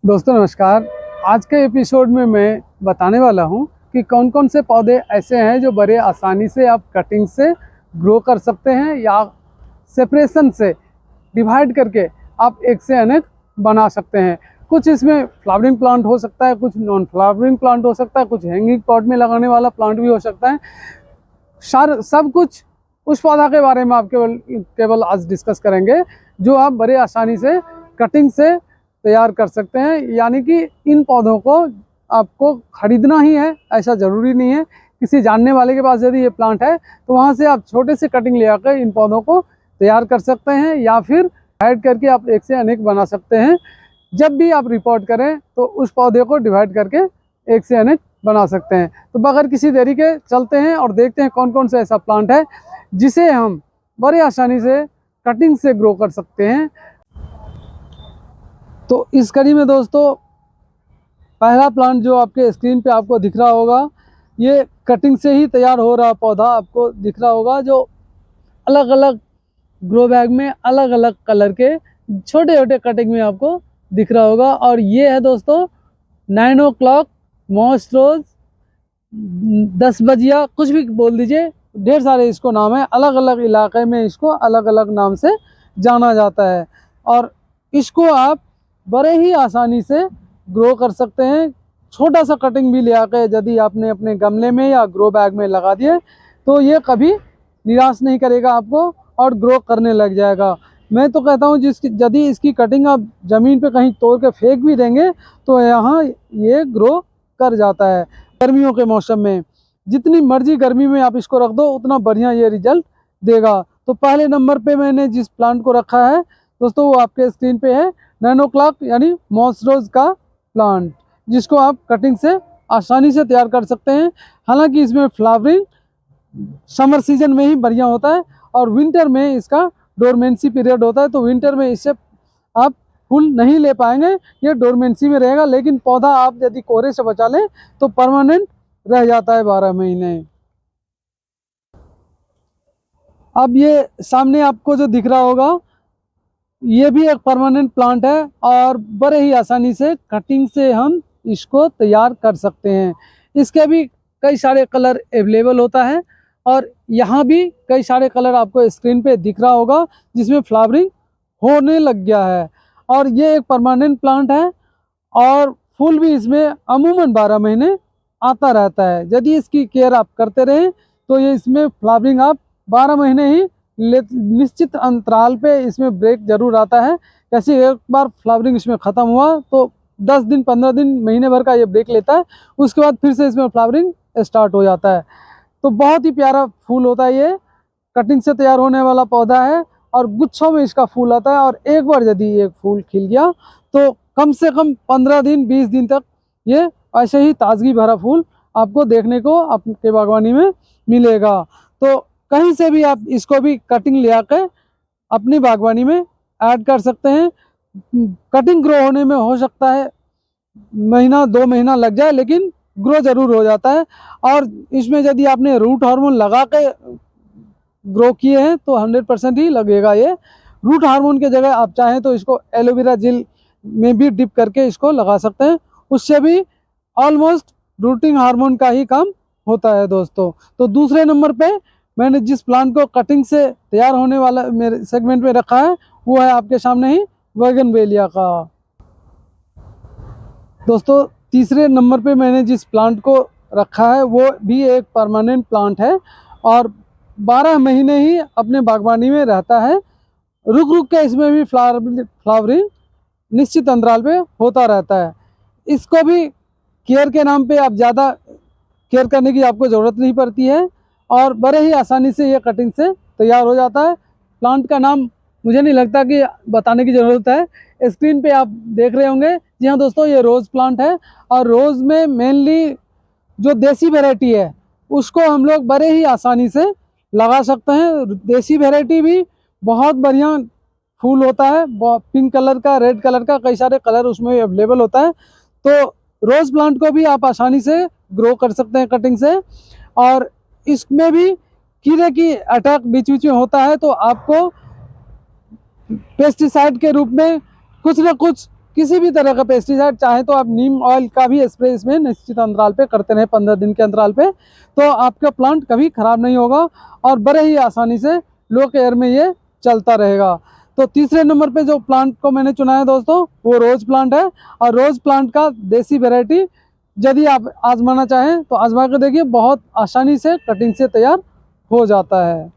दोस्तों नमस्कार। आज के एपिसोड में मैं बताने वाला हूं कि कौन कौन से पौधे ऐसे हैं जो बड़े आसानी से आप कटिंग से ग्रो कर सकते हैं या सेपरेशन से डिवाइड करके आप एक से अनेक बना सकते हैं। कुछ इसमें फ्लावरिंग प्लांट हो सकता है, कुछ नॉन फ्लावरिंग प्लांट हो सकता है, कुछ हैंगिंग पॉट में लगाने वाला प्लांट भी हो सकता है। सब कुछ उस पौधा के बारे में आप केवल आज डिस्कस करेंगे जो आप बड़े आसानी से कटिंग से तैयार कर सकते हैं। यानी कि इन पौधों को आपको खरीदना ही है ऐसा ज़रूरी नहीं है। किसी जानने वाले के पास यदि ये प्लांट है तो वहाँ से आप छोटे से कटिंग ले आकर इन पौधों को तैयार कर सकते हैं या फिर ऐड करके आप एक से अनेक बना सकते हैं। जब भी आप रिपोर्ट करें तो उस पौधे को डिवाइड करके एक से अनेक बना सकते हैं। तो बगैर किसी देरी के चलते हैं और देखते हैं कौन कौन सा ऐसा प्लांट है जिसे हम बड़े आसानी से कटिंग से ग्रो कर सकते हैं। तो इस कड़ी में दोस्तों पहला प्लांट जो आपके स्क्रीन पे आपको दिख रहा होगा, ये कटिंग से ही तैयार हो रहा पौधा आपको दिख रहा होगा, जो अलग अलग ग्रो बैग में अलग अलग कलर के छोटे छोटे कटिंग में आपको दिख रहा होगा। और ये है दोस्तों 9 o'clock मॉस रोज, 10 बजिया, कुछ भी बोल दीजिए, ढेर सारे इसको नाम है। अलग अलग इलाके में इसको अलग अलग नाम से जाना जाता है और इसको आप बड़े ही आसानी से ग्रो कर सकते हैं। छोटा सा कटिंग भी ले आकर यदि आपने अपने गमले में या ग्रो बैग में लगा दिए तो ये कभी निराश नहीं करेगा आपको और ग्रो करने लग जाएगा। मैं तो कहता हूँ यदि इसकी कटिंग आप ज़मीन पे कहीं तोड़ के फेंक भी देंगे तो यहाँ ये ग्रो कर जाता है। गर्मियों के मौसम में जितनी मर्जी गर्मी में आप इसको रख दो उतना बढ़िया ये रिजल्ट देगा। तो पहले नंबर पे मैंने जिस प्लांट को रखा है दोस्तों वो आपके स्क्रीन पे है 9 o'clock यानी मॉस रोज का प्लांट, जिसको आप कटिंग से आसानी से तैयार कर सकते हैं। हालांकि इसमें फ्लावरिंग समर सीजन में ही बढ़िया होता है और विंटर में इसका डोरमेंसी पीरियड होता है, तो विंटर में इससे आप फूल नहीं ले पाएंगे, ये डोरमेंसी में रहेगा। लेकिन पौधा आप यदि कोहरे से बचा लें तो परमानेंट रह जाता है 12 महीने। अब ये सामने आपको जो दिख रहा होगा ये भी एक परमानेंट प्लांट है और बड़े ही आसानी से कटिंग से हम इसको तैयार कर सकते हैं। इसके भी कई सारे कलर अवेलेबल होता है और यहाँ भी कई सारे कलर आपको स्क्रीन पे दिख रहा होगा जिसमें फ्लावरिंग होने लग गया है। और ये एक परमानेंट प्लांट है और फूल भी इसमें अमूमन 12 महीने आता रहता है। यदि इसकी केयर आप करते रहें तो ये इसमें फ्लावरिंग आप 12 महीने ही निश्चित अंतराल पे इसमें ब्रेक जरूर आता है। जैसे एक बार फ्लावरिंग इसमें ख़त्म हुआ तो 10 दिन 15 दिन महीने भर का ये ब्रेक लेता है, उसके बाद फिर से इसमें फ्लावरिंग स्टार्ट हो जाता है। तो बहुत ही प्यारा फूल होता है ये, कटिंग से तैयार होने वाला पौधा है और गुच्छों में इसका फूल आता है। और एक बार यदि एक फूल खिल गया तो कम से कम 15 दिन 20 दिन तक ये ऐसे ही ताजगी भरा फूल आपको देखने को आपके बागवानी में मिलेगा। तो कहीं से भी आप इसको भी कटिंग ले आकर अपनी बागवानी में ऐड कर सकते हैं। कटिंग ग्रो होने में हो सकता है महीना 2 महीना लग जाए, लेकिन ग्रो जरूर हो जाता है। और इसमें यदि आपने रूट हार्मोन लगा के ग्रो किए हैं तो 100% ही लगेगा। ये रूट हार्मोन के जगह आप चाहें तो इसको एलोवेरा जेल में भी डिप करके इसको लगा सकते हैं, उससे भी ऑलमोस्ट रूटिंग हार्मोन का ही काम होता है दोस्तों। तो दूसरे नंबर पे मैंने जिस प्लांट को कटिंग से तैयार होने वाला मेरे सेगमेंट में रखा है वो है आपके सामने ही बोगनवेलिया का। दोस्तों तीसरे नंबर पे मैंने जिस प्लांट को रखा है वो भी एक परमानेंट प्लांट है और 12 महीने ही अपने बागवानी में रहता है। रुक रुक के इसमें भी फ्लावरिंग निश्चित अंतराल पे होता रहता है। इसको भी केयर के नाम पे आप ज़्यादा केयर करने की आपको ज़रूरत नहीं पड़ती है और बड़े ही आसानी से ये कटिंग से तैयार हो जाता है। प्लांट का नाम मुझे नहीं लगता कि बताने की ज़रूरत है, स्क्रीन पे आप देख रहे होंगे। जी हाँ दोस्तों, ये रोज़ प्लांट है और रोज़ में मेनली जो देसी वैरायटी है उसको हम लोग बड़े ही आसानी से लगा सकते हैं। देसी वैरायटी भी बहुत बढ़िया फूल होता है, पिंक कलर का, रेड कलर का, कई सारे कलर उसमें अवेलेबल होता है। तो रोज़ प्लांट को भी आप आसानी से ग्रो कर सकते हैं कटिंग से। और इसमें भी कीड़े की अटैक बीच बीच में होता है तो आपको पेस्टिसाइड के रूप में कुछ न कुछ किसी भी तरह का पेस्टिसाइड, चाहे तो आप नीम ऑयल का भी स्प्रे इसमें निश्चित अंतराल पे करते रहें, 15 दिन के अंतराल पे, तो आपका प्लांट कभी ख़राब नहीं होगा और बड़े ही आसानी से लो केयर में ये चलता रहेगा। तो तीसरे नंबर पे जो प्लांट को मैंने चुना है दोस्तों, वो रोज़ प्लांट है। और रोज़ प्लांट का देसी वेराइटी यदि आप आजमाना चाहें तो आजमा कर देखिए, बहुत आसानी से कटिंग से तैयार हो जाता है।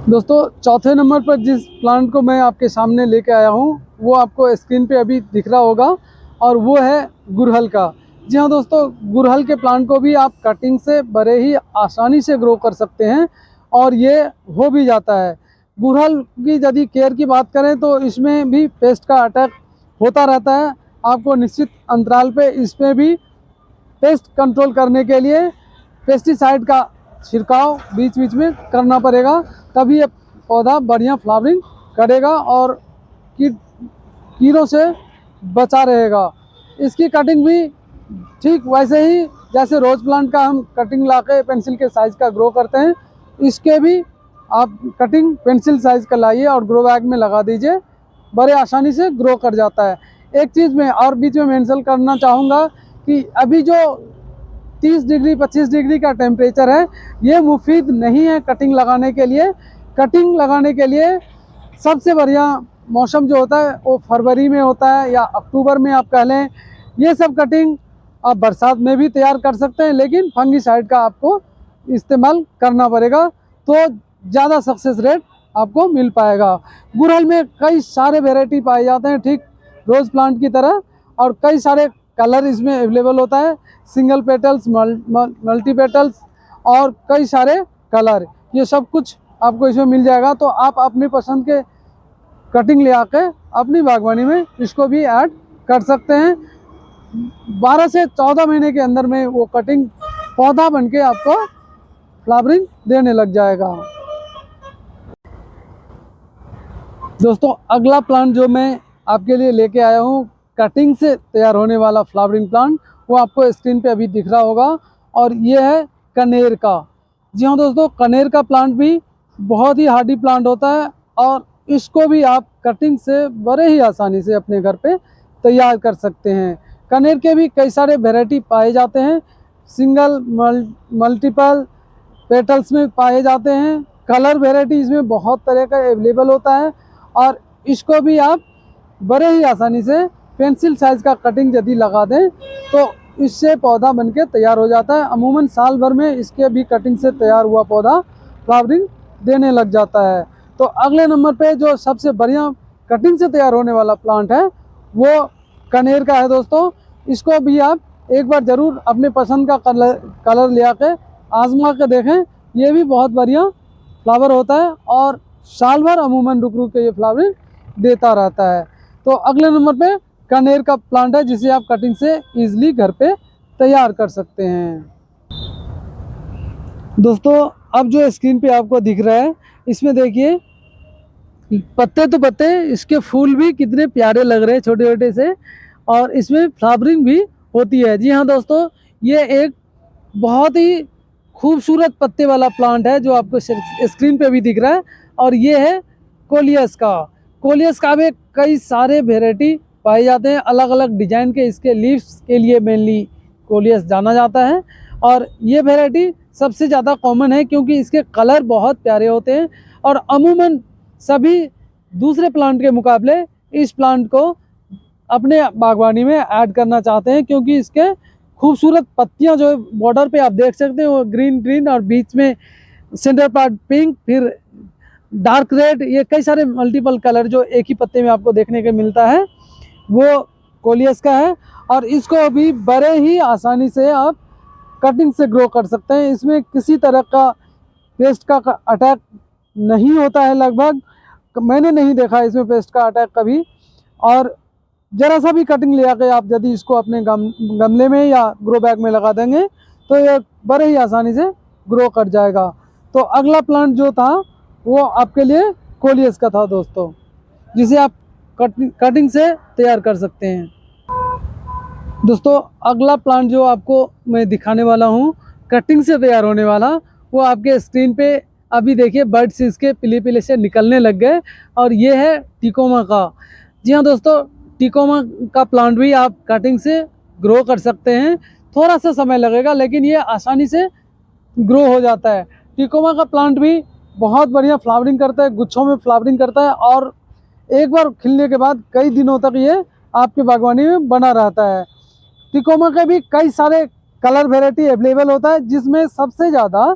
दोस्तों चौथे नंबर पर जिस प्लांट को मैं आपके सामने लेके आया हूँ वो आपको स्क्रीन पे अभी दिख रहा होगा, और वो है गुड़हल का। जी हाँ दोस्तों, गुड़हल के प्लांट को भी आप कटिंग से बड़े ही आसानी से ग्रो कर सकते हैं और ये हो भी जाता है। गुड़हल की यदि केयर की बात करें तो इसमें भी पेस्ट का अटैक होता रहता है। आपको निश्चित अंतराल पे इसमें भी पेस्ट कंट्रोल करने के लिए पेस्टिसाइड का छिड़काव बीच बीच में करना पड़ेगा, तभी ये पौधा बढ़िया फ्लावरिंग करेगा और कीड़ों से बचा रहेगा। इसकी कटिंग भी ठीक वैसे ही जैसे रोज़ प्लांट का हम कटिंग लाके पेंसिल के साइज़ का ग्रो करते हैं, इसके भी आप कटिंग पेंसिल साइज़ का लाइए और ग्रो बैग में लगा दीजिए, बड़े आसानी से ग्रो कर जाता है। एक चीज़ मैं और बीच में मेंशन करना चाहूँगा कि अभी जो 30 डिग्री 25 डिग्री का टेम्परेचर है, ये मुफीद नहीं है कटिंग लगाने के लिए। कटिंग लगाने के लिए सबसे बढ़िया मौसम जो होता है वो फरवरी में होता है या अक्टूबर में आप कह लें। ये सब कटिंग आप बरसात में भी तैयार कर सकते हैं, लेकिन फंगीसाइड का आपको इस्तेमाल करना पड़ेगा, तो ज़्यादा सक्सेस रेट आपको मिल पाएगा। गुड़हल में कई सारे वेराइटी पाए जाते हैं ठीक रोज़ प्लांट की तरह, और कई सारे कलर इसमें अवेलेबल होता है, सिंगल पेटल्स, मल्टी पेटल्स और कई सारे कलर, ये सब कुछ आपको इसमें मिल जाएगा। तो आप अपनी पसंद के कटिंग ले आके अपनी बागवानी में इसको भी ऐड कर सकते हैं। 12 से 14 महीने के अंदर में वो कटिंग पौधा बनके आपको फ्लावरिंग देने लग जाएगा। दोस्तों अगला प्लांट जो मैं आपके लिए लेके आया हूँ कटिंग से तैयार होने वाला फ्लावरिंग प्लांट, वो आपको स्क्रीन पे अभी दिख रहा होगा, और ये है कनेर का। जी हाँ दोस्तों, कनेर का प्लांट भी बहुत ही हार्डी प्लांट होता है और इसको भी आप कटिंग से बड़े ही आसानी से अपने घर पे तैयार कर सकते हैं। कनेर के भी कई सारे वैरायटी पाए जाते हैं, सिंगल मल्टीपल पेटल्स में पाए जाते हैं, कलर वेराइटी इसमें बहुत तरह का अवेलेबल होता है, और इसको भी आप बड़े ही आसानी से पेंसिल साइज़ का कटिंग यदि लगा दें तो इससे पौधा बनके तैयार हो जाता है। अमूमन साल भर में इसके भी कटिंग से तैयार हुआ पौधा फ्लावरिंग देने लग जाता है। तो अगले नंबर पे जो सबसे बढ़िया कटिंग से तैयार होने वाला प्लांट है वो कनेर का है दोस्तों। इसको भी आप एक बार ज़रूर अपने पसंद का कलर ले आके आजमा के देखें, ये भी बहुत बढ़िया फ्लावर होता है और साल भर अमूमन रुक रुक के ये फ्लावरिंग देता रहता है। तो अगले नंबर पे कनेर का प्लांट है जिसे आप कटिंग से इजीली घर पे तैयार कर सकते हैं। दोस्तों अब जो स्क्रीन पे आपको दिख रहा है इसमें देखिए पत्ते तो पत्ते, इसके फूल भी कितने प्यारे लग रहे हैं छोटे छोटे से, और इसमें फ्लावरिंग भी होती है। जी हाँ दोस्तों, ये एक बहुत ही खूबसूरत पत्ते वाला प्लांट है जो आपको स्क्रीन पे भी दिख रहा है, और ये है कोलियस का। कोलियस का भी कई सारे वेराइटी पाए जाते हैं, अलग अलग डिजाइन के इसके लीव्स के लिए मेनली कोलियस जाना जाता है, और ये वेराइटी सबसे ज़्यादा कॉमन है क्योंकि इसके कलर बहुत प्यारे होते हैं, और अमूमन सभी दूसरे प्लांट के मुकाबले इस प्लांट को अपने बागवानी में ऐड करना चाहते हैं क्योंकि इसके खूबसूरत पत्तियां जो बॉर्डर पे आप देख सकते हैं वो ग्रीन ग्रीन और बीच में सेंटर पार्ट पिंक, फिर डार्क रेड, ये कई सारे मल्टीपल कलर जो एक ही पत्ते में आपको देखने को मिलता है वो कोलियस का है। और इसको भी बड़े ही आसानी से आप कटिंग से ग्रो कर सकते हैं। इसमें किसी तरह का पेस्ट का अटैक नहीं होता है, लगभग मैंने नहीं देखा इसमें पेस्ट का अटैक कभी, और ज़रा सा भी कटिंग ले आके आप यदि इसको अपने गमले में या ग्रो बैग में लगा देंगे तो ये बड़े ही आसानी से ग्रो कर जाएगा। तो अगला प्लांट जो था वो आपके लिए कोलियस का था दोस्तों, जिसे आप कटिंग से तैयार कर सकते हैं। दोस्तों अगला प्लांट जो आपको मैं दिखाने वाला हूँ कटिंग से तैयार होने वाला, वो आपके स्क्रीन पे अभी देखिए बर्ड्स इसके पीले पीले से निकलने लग गए, और ये है टिकोमा का। जी हाँ दोस्तों, टिकोमा का प्लांट भी आप कटिंग से ग्रो कर सकते हैं। थोड़ा सा समय लगेगा लेकिन ये आसानी से ग्रो हो जाता है। टिकोमा का प्लांट भी बहुत बढ़िया फ्लावरिंग करता है, गुच्छों में फ्लावरिंग करता है और एक बार खिलने के बाद कई दिनों तक ये आपकी बागवानी में बना रहता है। टिकोमा के भी कई सारे कलर वेराइटी अवेलेबल होता है, जिसमें सबसे ज़्यादा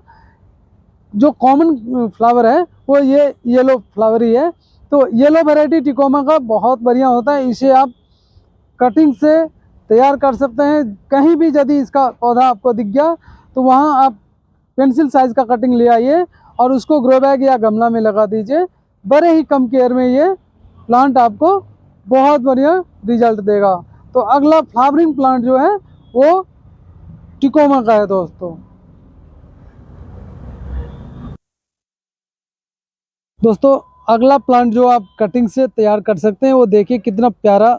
जो कॉमन फ्लावर है वो ये येलो फ्लावर ही है। तो येलो वैरायटी टिकोमा का बहुत बढ़िया होता है। इसे आप कटिंग से तैयार कर सकते हैं। कहीं भी यदि इसका पौधा आपको दिख गया तो वहाँ आप पेंसिल साइज़ का कटिंग ले आइए और उसको ग्रो बैग या गमला में लगा दीजिए। बड़े ही कम केयर में ये प्लांट आपको बहुत बढ़िया रिजल्ट देगा। तो अगला फ्लावरिंग प्लांट जो है वो टिकोमा का है दोस्तों अगला प्लांट जो आप कटिंग से तैयार कर सकते हैं वो देखिए कितना प्यारा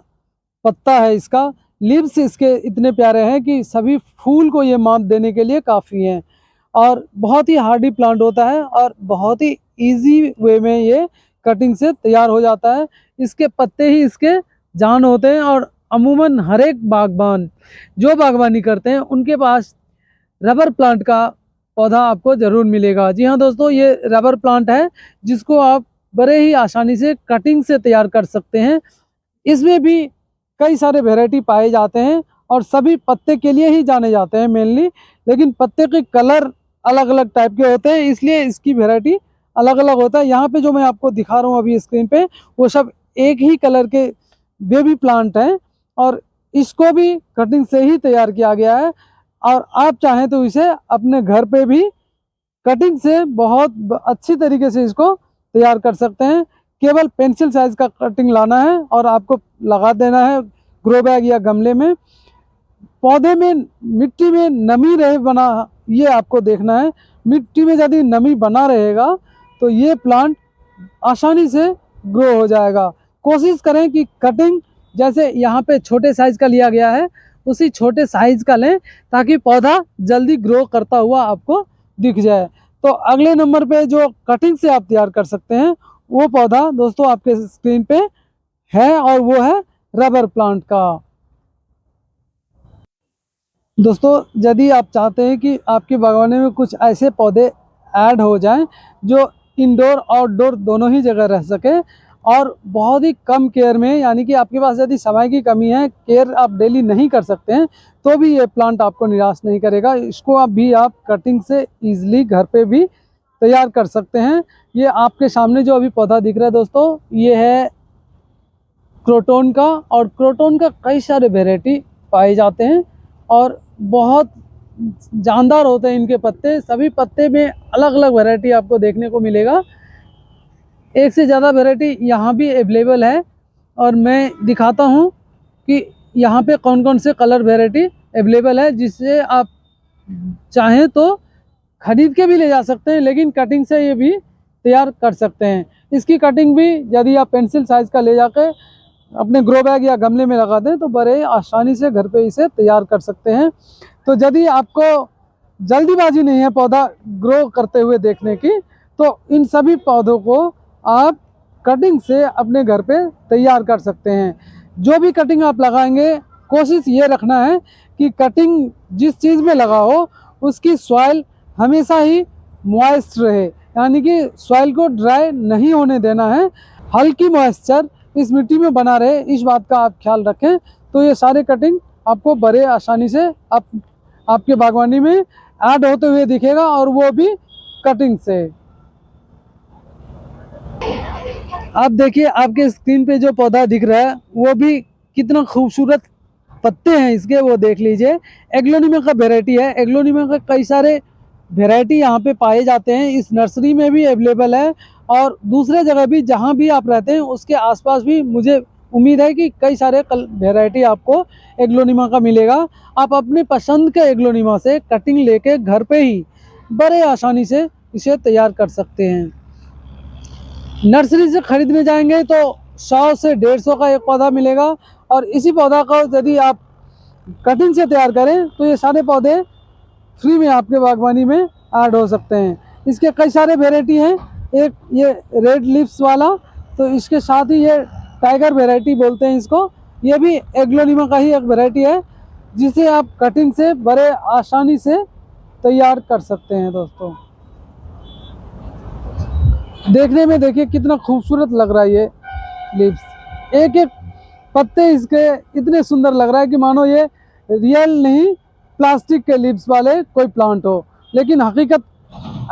पत्ता है इसका। लीव्स इसके इतने प्यारे हैं कि सभी फूल को ये मात देने के लिए काफ़ी हैं और बहुत ही हार्डी प्लांट होता है और बहुत ही इजी वे में ये कटिंग से तैयार हो जाता है। इसके पत्ते ही इसके जान होते हैं और अमूमन हर एक बागबान जो बागवानी करते हैं उनके पास रबर प्लांट का पौधा आपको ज़रूर मिलेगा। जी हाँ दोस्तों, ये रबर प्लांट है जिसको आप बड़े ही आसानी से कटिंग से तैयार कर सकते हैं। इसमें भी कई सारे वैरायटी पाए जाते हैं और सभी पत्ते के लिए ही जाने जाते हैं मेनली, लेकिन पत्ते के कलर अलग अलग टाइप के होते हैं इसलिए इसकी वैरायटी अलग अलग होता है। यहाँ पे जो मैं आपको दिखा रहा हूँ अभी स्क्रीन पे वो सब एक ही कलर के बेबी प्लांट हैं और इसको भी कटिंग से ही तैयार किया गया है और आप चाहें तो इसे अपने घर पे भी कटिंग से बहुत अच्छी तरीके से इसको तैयार कर सकते हैं। केवल पेंसिल साइज का कटिंग लाना है और आपको लगा देना है ग्रो बैग या गमले में। पौधे में मिट्टी में नमी रहे बना ये आपको देखना है। मिट्टी में यदि नमी बना रहेगा तो ये प्लांट आसानी से ग्रो हो जाएगा। कोशिश करें कि कटिंग जैसे यहाँ पे छोटे साइज का लिया गया है उसी छोटे साइज का लें ताकि पौधा जल्दी ग्रो करता हुआ आपको दिख जाए। तो अगले नंबर पे जो कटिंग से आप तैयार कर सकते हैं वो पौधा दोस्तों आपके स्क्रीन पे है और वो है रबर प्लांट का। दोस्तों यदि आप चाहते हैं कि आपकी बागवानी में कुछ ऐसे पौधे ऐड हो जाएं जो इंडोर आउटडोर दोनों ही जगह रह सके और बहुत ही कम केयर में, यानी कि आपके पास यदि समय की कमी है, केयर आप डेली नहीं कर सकते हैं, तो भी ये प्लांट आपको निराश नहीं करेगा। इसको आप कटिंग से ईजिली घर पे भी तैयार कर सकते हैं। ये आपके सामने जो अभी पौधा दिख रहा है दोस्तों ये है क्रोटोन का और क्रोटोन का कई सारे वेराइटी पाए जाते हैं और बहुत जानदार होते हैं इनके पत्ते। सभी पत्ते में अलग अलग वैरायटी आपको देखने को मिलेगा। एक से ज़्यादा वैरायटी यहाँ भी अवेलेबल है और मैं दिखाता हूँ कि यहाँ पे कौन कौन से कलर वैरायटी अवेलेबल है, जिससे आप चाहें तो खरीद के भी ले जा सकते हैं लेकिन कटिंग से ये भी तैयार कर सकते हैं। इसकी कटिंग भी यदि आप पेंसिल साइज़ का ले जाकर अपने ग्रो बैग या गमले में लगा दें तो बड़े आसानी से घर पे इसे तैयार कर सकते हैं। तो यदि आपको जल्दीबाजी नहीं है पौधा ग्रो करते हुए देखने की तो इन सभी पौधों को आप कटिंग से अपने घर पे तैयार कर सकते हैं। जो भी कटिंग आप लगाएंगे कोशिश ये रखना है कि कटिंग जिस चीज़ में लगा हो उसकी सॉइल हमेशा ही मॉइस्ट रहे, यानी कि सॉइल को ड्राई नहीं होने देना है। हल्की मॉइस्चर इस मिट्टी में बना रहे इस बात का आप ख्याल रखें तो ये सारे कटिंग आपको बड़े आसानी से आपके बागवानी में ऐड होते हुए दिखेगा और वो भी कटिंग से। आप देखिए आपके स्क्रीन पे जो पौधा दिख रहा है वो भी कितना खूबसूरत पत्ते हैं इसके, वो देख लीजिए। एग्लोनिमा का वेराइटी है। एग्लोनिमा का कई सारे वेराइटी यहाँ पे पाए जाते हैं। इस नर्सरी में भी अवेलेबल है और दूसरे जगह भी जहाँ भी आप रहते हैं उसके आसपास भी मुझे उम्मीद है कि कई सारे वेराइटी आपको एग्लोनिमा का मिलेगा। आप अपनी पसंद के एग्लोनिमा से कटिंग लेके घर पे ही बड़े आसानी से इसे तैयार कर सकते हैं। नर्सरी से खरीदने जाएंगे तो 100 से 150 का एक पौधा मिलेगा और इसी पौधा को यदि आप कटिंग से तैयार करें तो ये सारे पौधे फ्री में आपके बागवानी में ऐड हो सकते हैं। इसके कई सारे वेराइटी हैं। एक ये रेड लिप्स वाला, तो इसके साथ ही ये टाइगर वैरायटी बोलते हैं इसको। ये भी एग्लोनिमा का ही एक वैरायटी है जिसे आप कटिंग से बड़े आसानी से तैयार कर सकते हैं। दोस्तों देखने में देखिए कितना खूबसूरत लग रहा है ये लीव्स, एक एक पत्ते इसके इतने सुंदर लग रहा है कि मानो ये रियल नहीं प्लास्टिक के लीव्स वाले कोई प्लांट हो, लेकिन हकीकत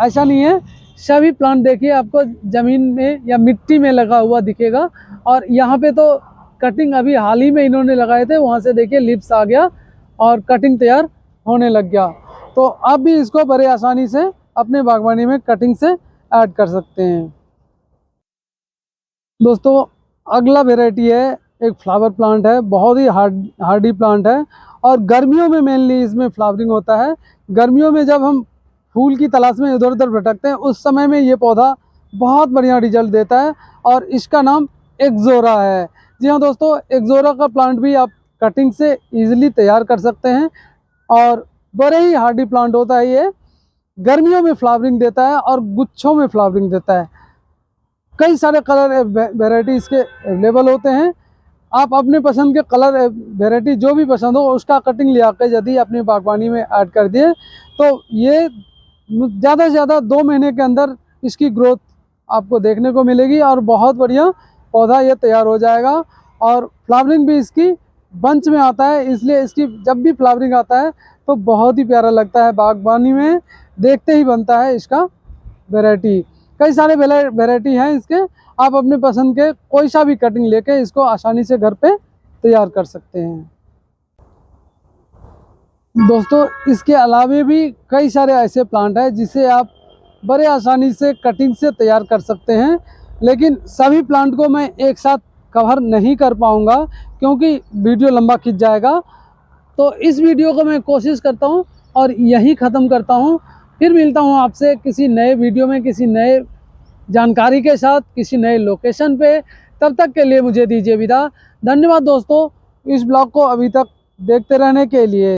ऐसा नहीं है। सभी प्लांट देखिए आपको ज़मीन में या मिट्टी में लगा हुआ दिखेगा, और यहाँ पे तो कटिंग अभी हाल ही में इन्होंने लगाए थे, वहाँ से देखिए लीव्स आ गया और कटिंग तैयार होने लग गया। तो आप भी इसको बड़े आसानी से अपने बागवानी में कटिंग से ऐड कर सकते हैं। दोस्तों अगला वैरायटी है, एक फ्लावर प्लांट है, बहुत ही हार्डी प्लांट है और गर्मियों में मेनली इसमें फ्लावरिंग होता है। गर्मियों में जब हम फूल की तलाश में इधर उधर भटकते हैं उस समय में ये पौधा बहुत बढ़िया रिजल्ट देता है और इसका नाम एक्सोरा है। जी हाँ दोस्तों, एक्सोरा का प्लांट भी आप कटिंग से इजीली तैयार कर सकते हैं और बड़े ही हार्डी प्लांट होता है ये। गर्मियों में फ्लावरिंग देता है और गुच्छों में फ्लावरिंग देता है। कई सारे कलर वैरायटी इसके अवेलेबल होते हैं। आप अपने पसंद के कलर वैरायटी जो भी पसंद हो उसका कटिंग ले आकर यदि अपनी बागवानी में ऐड कर दिए तो ये ज़्यादा से ज़्यादा 2 महीने के अंदर इसकी ग्रोथ आपको देखने को मिलेगी और बहुत बढ़िया पौधा ये तैयार हो जाएगा। और फ्लावरिंग भी इसकी बंच में आता है, इसलिए इसकी जब भी फ्लावरिंग आता है तो बहुत ही प्यारा लगता है, बागवानी में देखते ही बनता है इसका वैरायटी। कई सारे वैरायटी हैं इसके, आप अपने पसंद के कोई सा भी कटिंग लेके इसको आसानी से घर पे तैयार कर सकते हैं। दोस्तों इसके अलावे भी कई सारे ऐसे प्लांट हैं जिसे आप बड़े आसानी से कटिंग से तैयार कर सकते हैं, लेकिन सभी प्लांट को मैं एक साथ कवर नहीं कर पाऊंगा क्योंकि वीडियो लंबा खिंच जाएगा। तो इस वीडियो को मैं कोशिश करता हूं और यहीं ख़त्म करता हूं। फिर मिलता हूं आपसे किसी नए वीडियो में किसी नए जानकारी के साथ किसी नए लोकेशन पे। तब तक के लिए मुझे दीजिए विदा। धन्यवाद दोस्तों इस ब्लॉग को अभी तक देखते रहने के लिए।